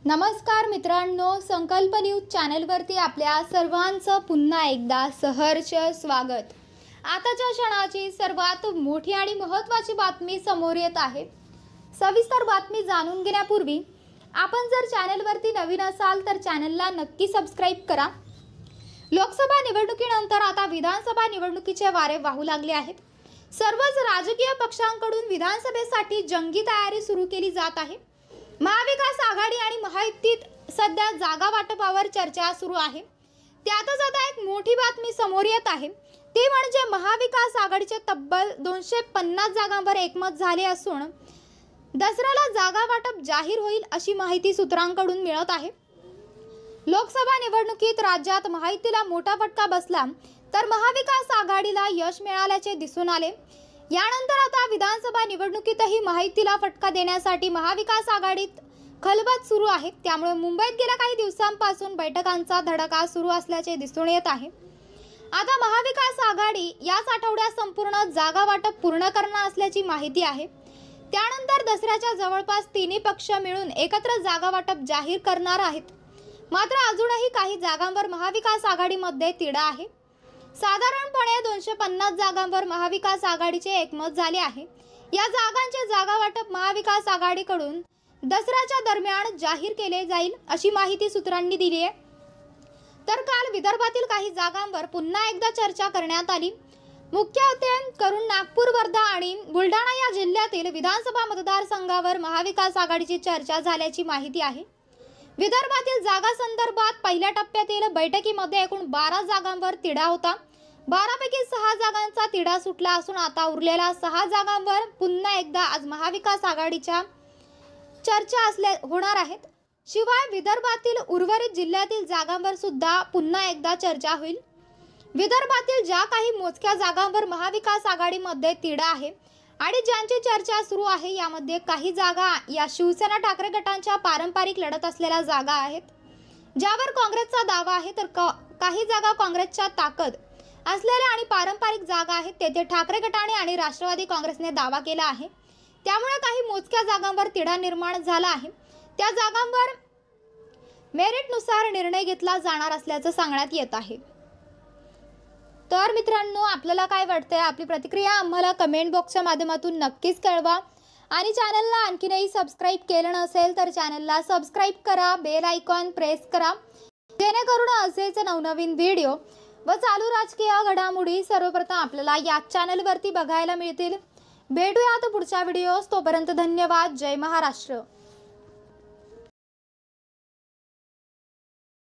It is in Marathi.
नमस्कार मित्रांनो, संकल्प न्यूज चॅनलवरती आपल्या सर्वांचं पुन्हा एकदा सहर्ष स्वागत। आताच्या क्षणाची सर्वात मोठी आणि महत्त्वाची बातमी समोर येत आहे। सविस्तर बातमी जाणून घेण्यापूर्वी आपण जर चॅनलवरती नवीन असाल तर चॅनलला नक्की सबस्क्राइब करा। लोकसभा निवडणुकीनंतर आता विधानसभा निवडणुकीचे वारे वाहू लागले आहेत। सर्वच राजकीय पक्षांकडून विधानसभेसाठी जंगी तयारी सुरू केली जात आहे। महाविकास आघाडी आणि महायुतीत सध्या जागा वाटपावर चर्चा सुरू आहे। त्यातच आता एक मोठी बातमी समोर येत आहे, ती म्हणजे महाविकास आघाडीचे तब्बल 250 जागांवर एकमत झाले असून दसऱ्याला जागा वाटप जाहीर होईल अशी माहिती सूत्रांकडून मिळत आहे। लोकसभा निवडणुकीत राज्यात महायुतीला मोठा फटका बसला तर महाविकास आघाडीला यश मिळाल्याचे दिसून आले। यानंतर आता विधानसभा निवडणुकीतही महायुतीला फटका देण्यासाठी महाविकास आघाडीत खलबत सुरू आहे। त्यामुळे मुंबईत गेल्या काही दिवसांपासून बैठकांचा धडाका सुरू असल्याचे दिसून येत आहे। आता महाविकास आघाडी याच आठवड्यात संपूर्ण जागा वाटप पूर्ण करणार असल्याची माहिती आहे। त्यानंतर दसऱ्याच्या जवळपास तिन्ही पक्ष मिळून एकत्र जागा वाटप जाहीर करणार आहेत। मात्र अजूनही काही जागांवर महाविकास आघाडीमध्ये तिढा आहे। साधारणपणे 250 जागांवर महाविकास आघाडीचे एकमत झाले आहे। या जागांचे जागा वाटप महाविकास आघाडीकडून दसऱ्याच्या दरम्यान जाहीर केले जाईल अशी माहिती सूत्रांनी दिली आहे। तर काल विदर्भातील काही जागांवर पुन्हा एकदा चर्चा करण्यात आली। मुख्यत्वे करून नागपूर, वर्धा आणि बुलढाणा या जिल्ह्यातील विधानसभा मतदारसंघावर महाविकास आघाडीची चर्चा झाल्याची माहिती आहे। विदर्भातील जागा संदर्भात पहिल्या टप्प्यातील बैठकीमध्ये एकूण 12 जागांवर तिढा होता। 12 पैकी 6 जागांचा तिढा सुटला असून आता उरलेल्या 6 जागांवर पुन्हा एकदा आज महाविकास आघाडीच्या चर्चा होणार आहेत। शिवाय विदर्भातील उर्वरित जिल्ह्यातील जागांवर सुद्धा पुन्हा एकदा चर्चा होईल। विदर्भातील ज्या काही मोजक्या जागांवर महाविकास आघाडीमध्ये तिढा आहे आणि ज्यांची चर्चा सुरू आहे यामध्ये काही जागा या शिवसेना ठाकरे गटांच्या पारंपरिक लढत असलेल्या जागा आहेत, ज्यावर काँग्रेसचा दावा आहे, तर काही जागा काँग्रेसच्या ताकद असलेल्या आणि पारंपरिक जागा आहेत, तेथे ठाकरे गटाने आणि राष्ट्रवादी काँग्रेसने दावा केला आहे। त्यामुळे काही मोजक्या जागांवर तिढा निर्माण झाला आहे। त्या जागांवर मेरिटनुसार निर्णय घेतला जाणार असल्याचं सांगण्यात येत आहे। तर मित्रांनो, आपल्याला काय वाटतंय? आपली प्रतिक्रिया आम्हाला कमेंट बॉक्सच्या माध्यमातून नक्कीच कळवा आणि चॅनलला आणखीनही सबस्क्राइब केलं नसेल तर चॅनलला सबस्क्राइब करा, बेल आयकॉन प्रेस करा, जेणेकरून असेच नवनवीन व्हिडिओ व चालू राजकीय घडामोडी सर्वप्रथम आपल्याला या चॅनलवरती बघायला मिळतील। भेटूयात पुढच्या व्हिडिओस, तोपर्यंत धन्यवाद। जय महाराष्ट्र।